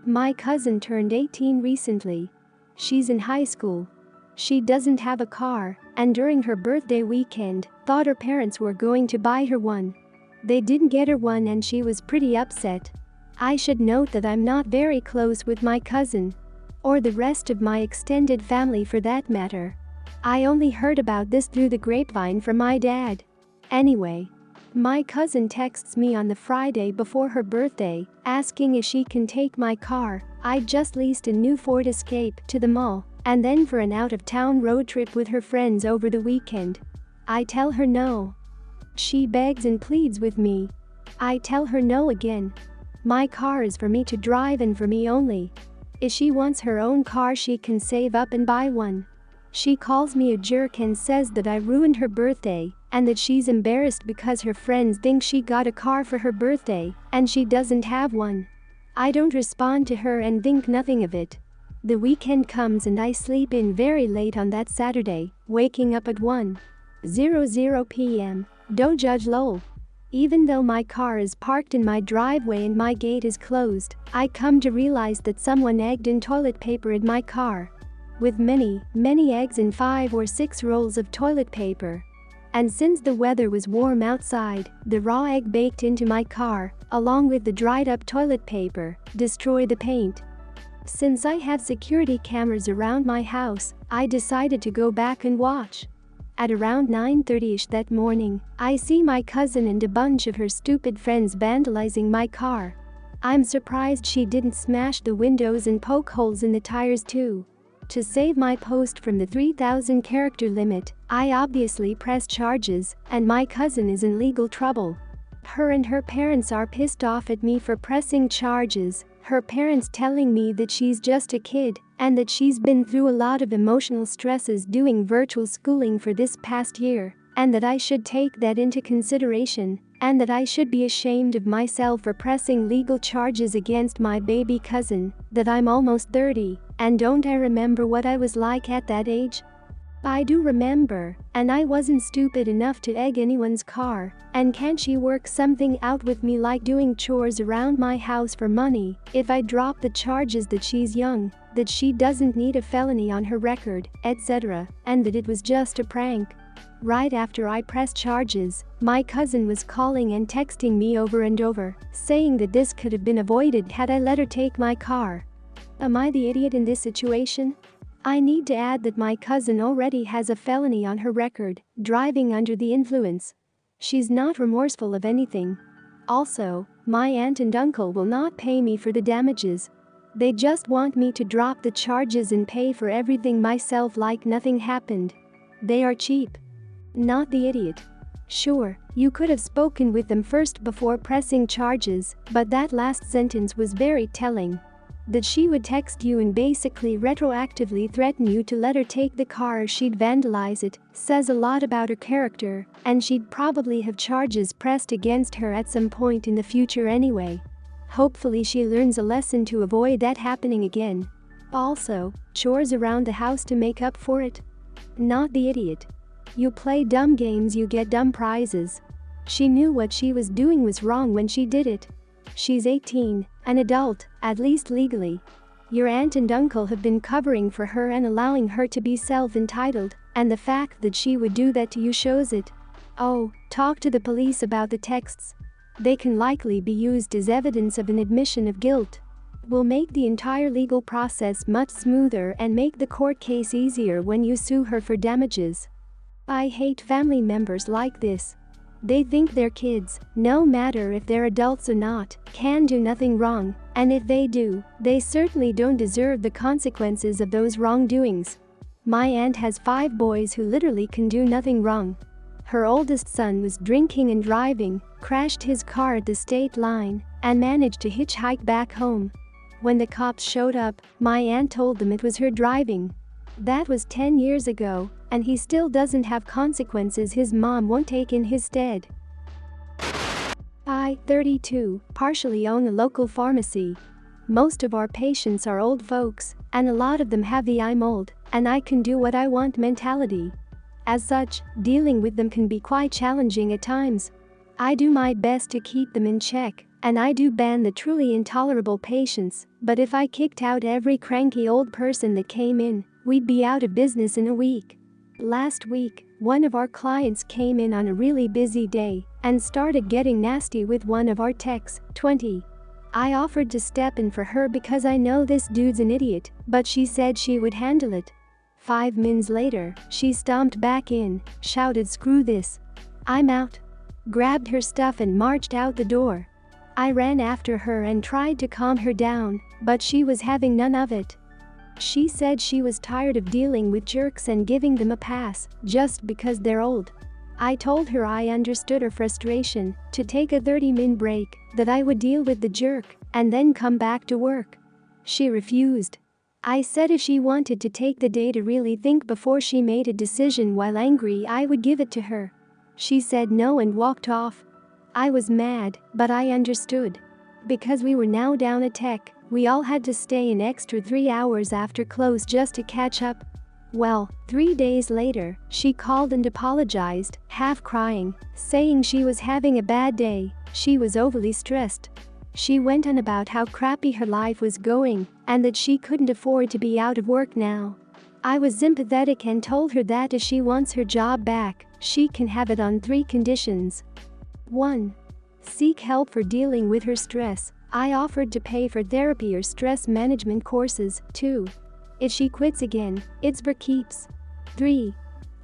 My cousin turned 18 recently. She's in high school. She doesn't have a car, and during her birthday weekend, thought her parents were going to buy her one. They didn't get her one and she was pretty upset. I should note that I'm not very close with my cousin. Or the rest of my extended family for that matter. I only heard about this through the grapevine from my dad. Anyway. My cousin texts me on the Friday before her birthday, asking if she can take my car. I just leased a new Ford Escape to the mall, and then for an out-of-town road trip with her friends over the weekend. I tell her no. She begs and pleads with me. I tell her no again. My car is for me to drive and for me only. If she wants her own car, she can save up and buy one. She calls me a jerk and says that I ruined her birthday, and that she's embarrassed because her friends think she got a car for her birthday, and she doesn't have one. I don't respond to her and think nothing of it. The weekend comes and I sleep in very late on that Saturday, waking up at 1:00 p.m. Don't judge lol. Even though my car is parked in my driveway and my gate is closed, I come to realize that someone egged in toilet paper in my car. With many eggs and 5 or 6 rolls of toilet paper. And since the weather was warm outside, the raw egg baked into my car, along with the dried up toilet paper, destroyed the paint. Since I have security cameras around my house, I decided to go back and watch. At around 9:30ish that morning, I see my cousin and a bunch of her stupid friends vandalizing my car. I'm surprised she didn't smash the windows and poke holes in the tires too. To save my post from the 3,000 character limit, I obviously pressed charges, and my cousin is in legal trouble. Her and her parents are pissed off at me for pressing charges, her parents telling me that she's just a kid, and that she's been through a lot of emotional stresses doing virtual schooling for this past year, and that I should take that into consideration, and that I should be ashamed of myself for pressing legal charges against my baby cousin, that I'm almost 30, and don't I remember what I was like at that age? I do remember, and I wasn't stupid enough to egg anyone's car, and can't she work something out with me like doing chores around my house for money, if I drop the charges that she's young, that she doesn't need a felony on her record, etc., and that it was just a prank. Right after I pressed charges, my cousin was calling and texting me over and over, saying that this could have been avoided had I let her take my car. Am I the idiot in this situation? I need to add that my cousin already has a felony on her record, driving under the influence. She's not remorseful of anything. Also, my aunt and uncle will not pay me for the damages. They just want me to drop the charges and pay for everything myself like nothing happened. They are cheap. Not the idiot. Sure, you could have spoken with them first before pressing charges, but that last sentence was very telling. That she would text you and basically retroactively threaten you to let her take the car or she'd vandalize it says a lot about her character, and she'd probably have charges pressed against her at some point in the future anyway. Hopefully she learns a lesson to avoid that happening again. Also, chores around the house to make up for it. Not the idiot. You play dumb games, you get dumb prizes. She knew what she was doing was wrong when she did it. She's 18, an adult, at least legally. Your aunt and uncle have been covering for her and allowing her to be self-entitled, and the fact that she would do that to you shows it. Oh, talk to the police about the texts. They can likely be used as evidence of an admission of guilt. Will make the entire legal process much smoother and make the court case easier when you sue her for damages. I hate family members like this. They think their kids, no matter if they're adults or not, can do nothing wrong, and if they do, they certainly don't deserve the consequences of those wrongdoings. My aunt has 5 boys who literally can do nothing wrong. Her oldest son was drinking and driving, crashed his car at the state line, and managed to hitchhike back home. When the cops showed up, my aunt told them it was her driving. That was 10 years ago, and he still doesn't have consequences his mom won't take in his stead. I, 32, partially own a local pharmacy. Most of our patients are old folks, and a lot of them have the I'm old, and I can do what I want mentality. As such, dealing with them can be quite challenging at times. I do my best to keep them in check, And I do ban the truly intolerable patients, but if I kicked out every cranky old person that came in, we'd be out of business in a week. Last week, one of our clients came in on a really busy day and started getting nasty with one of our techs, 20. I offered to step in for her because I know this dude's an idiot, but she said she would handle it. 5 minutes later, she stomped back in, shouted "Screw this. I'm out." Grabbed her stuff and marched out the door. I ran after her and tried to calm her down, but she was having none of it. She said she was tired of dealing with jerks and giving them a pass just because they're old. I told her I understood her frustration, to take a 30-minute break, that I would deal with the jerk and then come back to work. She refused. I said if she wanted to take the day to really think before she made a decision while angry, I would give it to her. She said no and walked off. I was mad, but I understood. Because we were now down a tech, we all had to stay an extra 3 hours after close just to catch up. Well, 3 days later, she called and apologized, half crying, saying she was having a bad day, she was overly stressed. She went on about how crappy her life was going and that she couldn't afford to be out of work now. I was sympathetic and told her that if she wants her job back, she can have it on 3 conditions. 1. Seek help for dealing with her stress. I offered to pay for therapy or stress management courses. 2. If she quits again, it's for keeps. 3.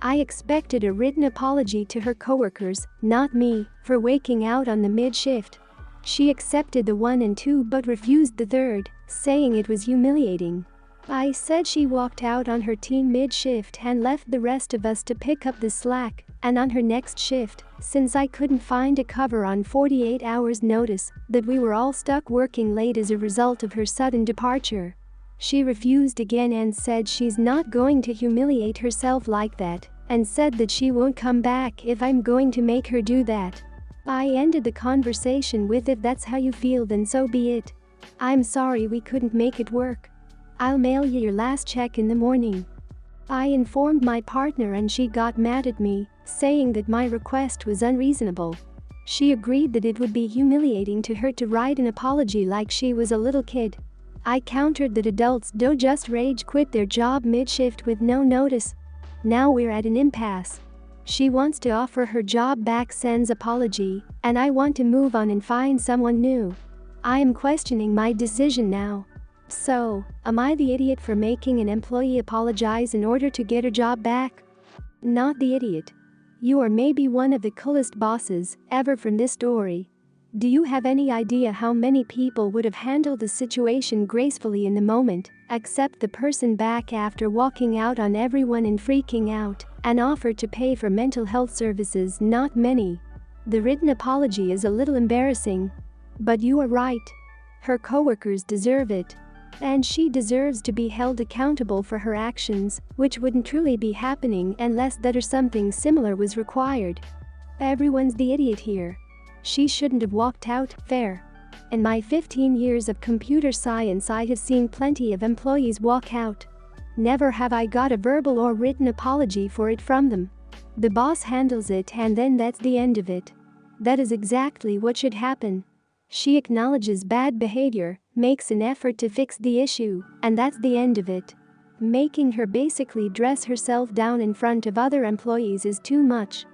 I expected a written apology to her coworkers, not me, for waking out on the mid-shift. She accepted the 1 and 2 but refused the 3rd, saying it was humiliating. I said she walked out on her team mid-shift and left the rest of us to pick up the slack, and on her next shift, since I couldn't find a cover on 48 hours notice, that we were all stuck working late as a result of her sudden departure. She refused again and said she's not going to humiliate herself like that, and said that she won't come back if I'm going to make her do that. I ended the conversation with, "If that's how you feel, then so be it. I'm sorry we couldn't make it work. I'll mail you your last check in the morning." I informed my partner and she got mad at me, saying that my request was unreasonable. She agreed that it would be humiliating to her to write an apology like she was a little kid. I countered that adults don't just rage quit their job mid-shift with no notice. Now we're at an impasse. She wants to offer her job back, sends apology, and I want to move on and find someone new. I am questioning my decision now. So, am I the idiot for making an employee apologize in order to get her job back? Not the idiot. You are maybe one of the coolest bosses ever from this story. Do you have any idea how many people would have handled the situation gracefully in the moment, accept the person back after walking out on everyone and freaking out, and offer to pay for mental health services? Not many. The written apology is a little embarrassing. But you are right. Her coworkers deserve it. And she deserves to be held accountable for her actions, which wouldn't truly be happening unless that or something similar was required. Everyone's the idiot here. She shouldn't have walked out. Fair. In my 15 years of computer science, I have seen plenty of employees walk out. Never have I got a verbal or written apology for it from them. The boss handles it and then that's the end of it. That is exactly what should happen. She acknowledges bad behavior, makes an effort to fix the issue, and that's the end of it. Making her basically dress herself down in front of other employees is too much.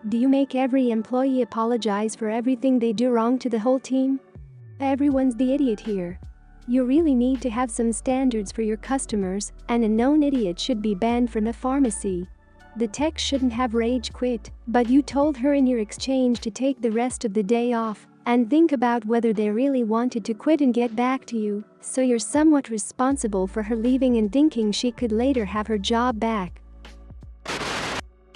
Do you make every employee apologize for everything they do wrong to the whole team? Everyone's the idiot here. You really need to have some standards for your customers, and a known idiot should be banned from a pharmacy. The tech shouldn't have rage quit, but you told her in your exchange to take the rest of the day off and think about whether they really wanted to quit and get back to you, so you're somewhat responsible for her leaving and thinking she could later have her job back.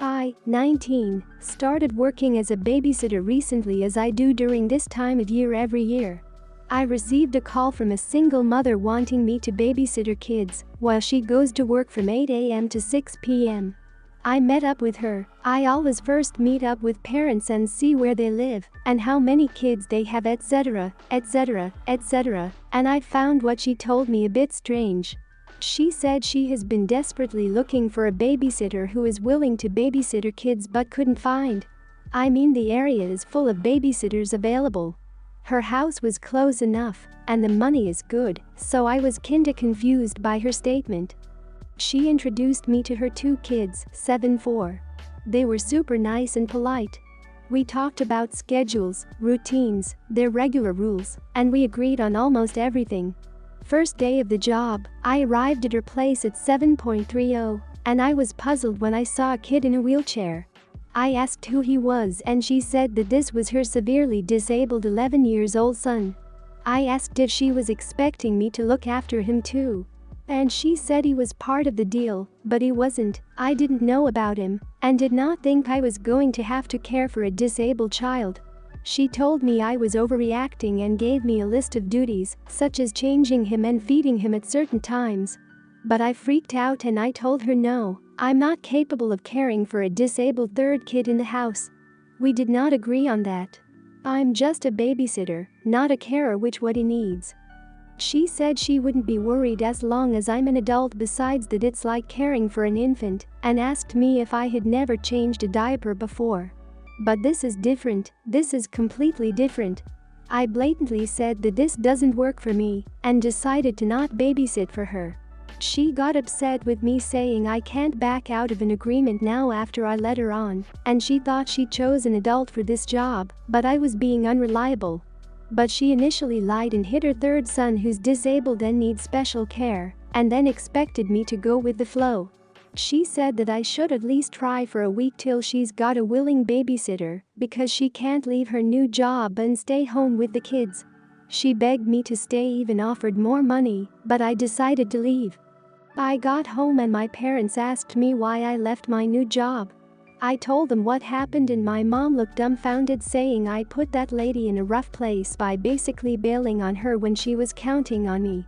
I, 19, started working as a babysitter recently, as I do during this time of year every year. I received a call from a single mother wanting me to babysit her kids while she goes to work from 8 a.m. to 6 p.m. I met up with her. I always first meet up with parents and see where they live and how many kids they have, etc., etc., etc., and I found what she told me a bit strange. She said she has been desperately looking for a babysitter who is willing to babysit her kids but couldn't find. I mean, the area is full of babysitters available. Her house was close enough, and the money is good, so I was kinda confused by her statement. She introduced me to her two kids, 7-4. They were super nice and polite. We talked about schedules, routines, their regular rules, and we agreed on almost everything. First day of the job, I arrived at her place at 7:30, and I was puzzled when I saw a kid in a wheelchair. I asked who he was and she said that this was her severely disabled 11-year-old son. I asked if she was expecting me to look after him too. And she said he was part of the deal, but he wasn't. I didn't know about him and did not think I was going to have to care for a disabled child. She told me I was overreacting and gave me a list of duties, such as changing him and feeding him at certain times. But I freaked out and I told her no, I'm not capable of caring for a disabled third kid in the house. We did not agree on that. I'm just a babysitter, not a carer, which what he needs. She said she wouldn't be worried as long as I'm an adult, besides that it's like caring for an infant, and asked me if I had never changed a diaper before. But this is different, this is completely different. I blatantly said that this doesn't work for me and decided to not babysit for her. She got upset with me, saying I can't back out of an agreement now after I let her on, and she thought she chose an adult for this job, but I was being unreliable. But she initially lied and hid her third son who's disabled and needs special care, and then expected me to go with the flow. She said that I should at least try for a week till she's got a willing babysitter, because she can't leave her new job and stay home with the kids. She begged me to stay, even offered more money, but I decided to leave. I got home and my parents asked me why I left my new job. I told them what happened and my mom looked dumbfounded, saying I put that lady in a rough place by basically bailing on her when she was counting on me.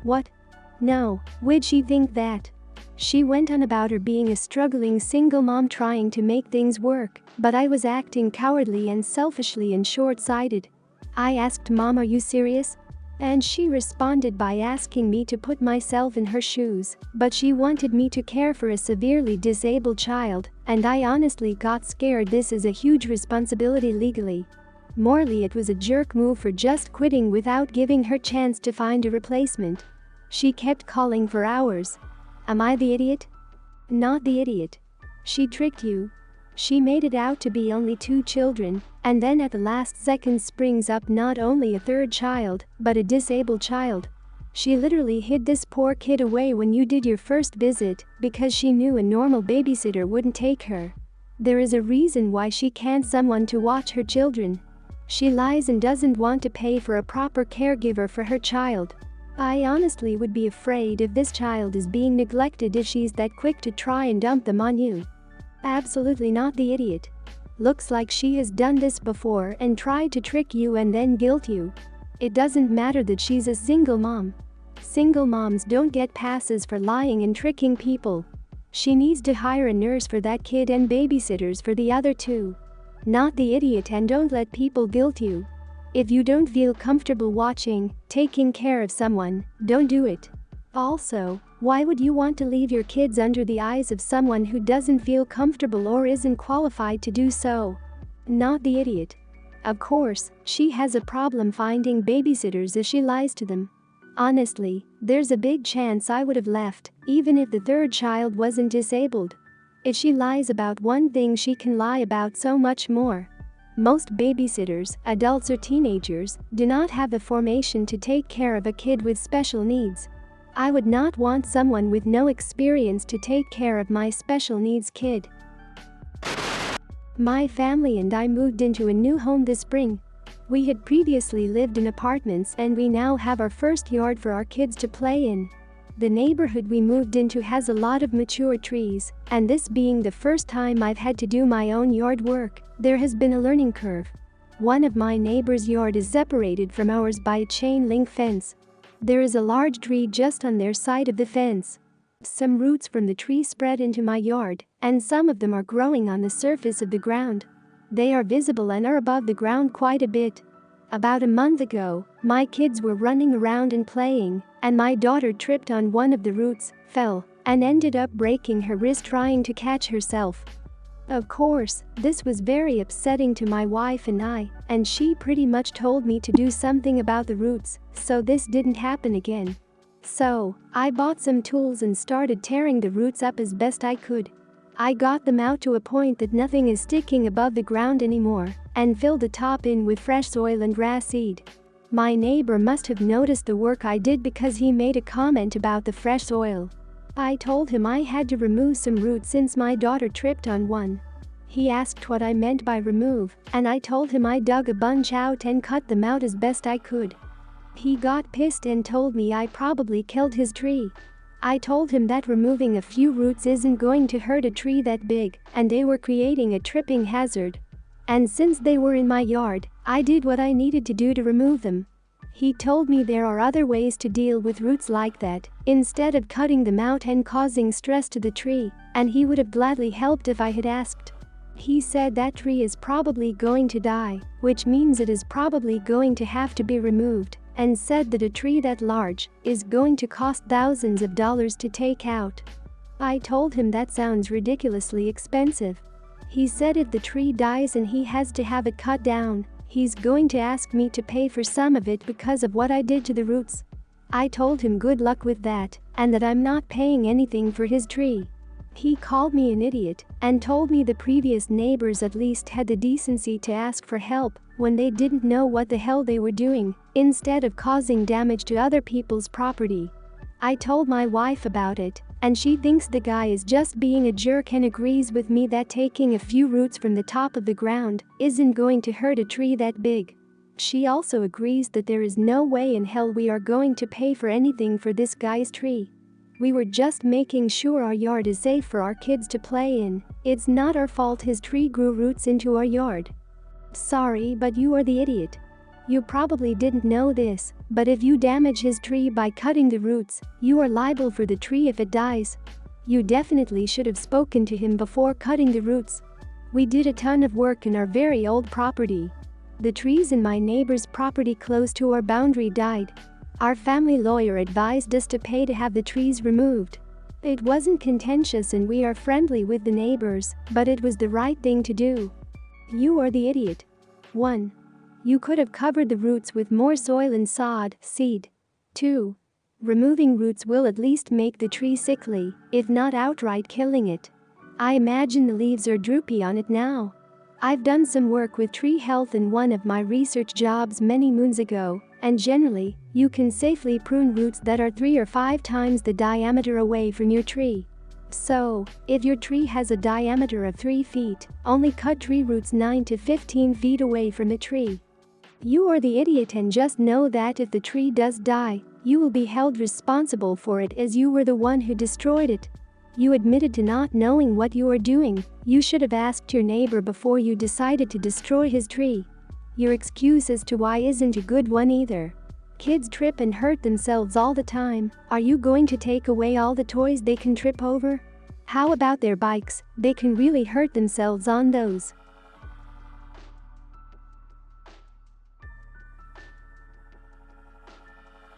What? No, would she think that? She went on about her being a struggling single mom trying to make things work, but I was acting cowardly and selfishly and short-sighted. I asked Mom, are you serious? And she responded by asking me to put myself in her shoes, but she wanted me to care for a severely disabled child, and I honestly got scared. This is a huge responsibility legally. Morally, it was a jerk move for just quitting without giving her chance to find a replacement. She kept calling for hours. Am I the idiot? Not the idiot. She tricked you. She made it out to be only 2 children, and then at the last second springs up not only a third child, but a disabled child. She literally hid this poor kid away when you did your first visit because she knew a normal babysitter wouldn't take her. There is a reason why she can't someone to watch her children. She lies and doesn't want to pay for a proper caregiver for her child. I honestly would be afraid if this child is being neglected if she's that quick to try and dump them on you. Absolutely not the idiot. Looks like she has done this before and tried to trick you and then guilt you. It doesn't matter that she's a single mom. Single moms don't get passes for lying and tricking people. She needs to hire a nurse for that kid and babysitters for the other 2. Not the idiot, and don't let people guilt you. If you don't feel comfortable watching, taking care of someone, don't do it. Also, why would you want to leave your kids under the eyes of someone who doesn't feel comfortable or isn't qualified to do so? Not the idiot. Of course, she has a problem finding babysitters if she lies to them. Honestly, there's a big chance I would have left, even if the third child wasn't disabled. If she lies about one thing, she can lie about so much more. Most babysitters, adults or teenagers, do not have the formation to take care of a kid with special needs. I would not want someone with no experience to take care of my special needs kid. My family and I moved into a new home this spring. We had previously lived in apartments and we now have our first yard for our kids to play in. The neighborhood we moved into has a lot of mature trees, and this being the first time I've had to do my own yard work, there has been a learning curve. One of my neighbor's yard is separated from ours by a chain link fence. There is a large tree just on their side of the fence. Some roots from the tree spread into my yard, and some of them are growing on the surface of the ground. They are visible and are above the ground quite a bit. About a month ago, my kids were running around and playing, and my daughter tripped on one of the roots, fell, and ended up breaking her wrist trying to catch herself. Of course, this was very upsetting to my wife and she pretty much told me to do something about the roots so this didn't happen again. So, I bought some tools and started tearing the roots up as best I could. I got them out to a point that nothing is sticking above the ground anymore and filled the top in with fresh soil and grass seed. My neighbor must have noticed the work I did because he made a comment about the fresh soil. I told him I had to remove some roots since my daughter tripped on one. He asked what I meant by remove, and I told him I dug a bunch out and cut them out as best I could. He got pissed and told me I probably killed his tree. I told him that removing a few roots isn't going to hurt a tree that big, and they were creating a tripping hazard. And since they were in my yard, I did what I needed to do to remove them. He told me there are other ways to deal with roots like that, instead of cutting them out and causing stress to the tree, and he would have gladly helped if I had asked. He said that tree is probably going to die, which means it is probably going to have to be removed, and said that a tree that large is going to cost thousands of dollars to take out. I told him that sounds ridiculously expensive. He said if the tree dies and he has to have it cut down, he's going to ask me to pay for some of it because of what I did to the roots. I told him good luck with that, and that I'm not paying anything for his tree. He called me an idiot and told me the previous neighbors at least had the decency to ask for help when they didn't know what the hell they were doing, instead of causing damage to other people's property. I told my wife about it, and she thinks the guy is just being a jerk and agrees with me that taking a few roots from the top of the ground isn't going to hurt a tree that big. She also agrees that there is no way in hell we are going to pay for anything for this guy's tree. We were just making sure our yard is safe for our kids to play in. It's not our fault his tree grew roots into our yard. Sorry, but you are the idiot. You probably didn't know this, but if you damage his tree by cutting the roots, you are liable for the tree if it dies. You definitely should have spoken to him before cutting the roots. We did a ton of work in our very old property. The trees in my neighbor's property close to our boundary died. Our family lawyer advised us to pay to have the trees removed. It wasn't contentious and we are friendly with the neighbors, but it was the right thing to do. You are the idiot. 1. You could have covered the roots with more soil and seed. 2. Removing roots will at least make the tree sickly, if not outright killing it. I imagine the leaves are droopy on it now. I've done some work with tree health in one of my research jobs many moons ago, and generally, you can safely prune roots that are 3 or 5 times the diameter away from your tree. So, if your tree has a diameter of 3 feet, only cut tree roots 9 to 15 feet away from the tree. You are the idiot and just know that if the tree does die, you will be held responsible for it as you were the one who destroyed it. You admitted to not knowing what you were doing. You should have asked your neighbor before you decided to destroy his tree. Your excuse as to why isn't a good one either. Kids trip and hurt themselves all the time. Are you going to take away all the toys they can trip over? How about their bikes? They can really hurt themselves on those.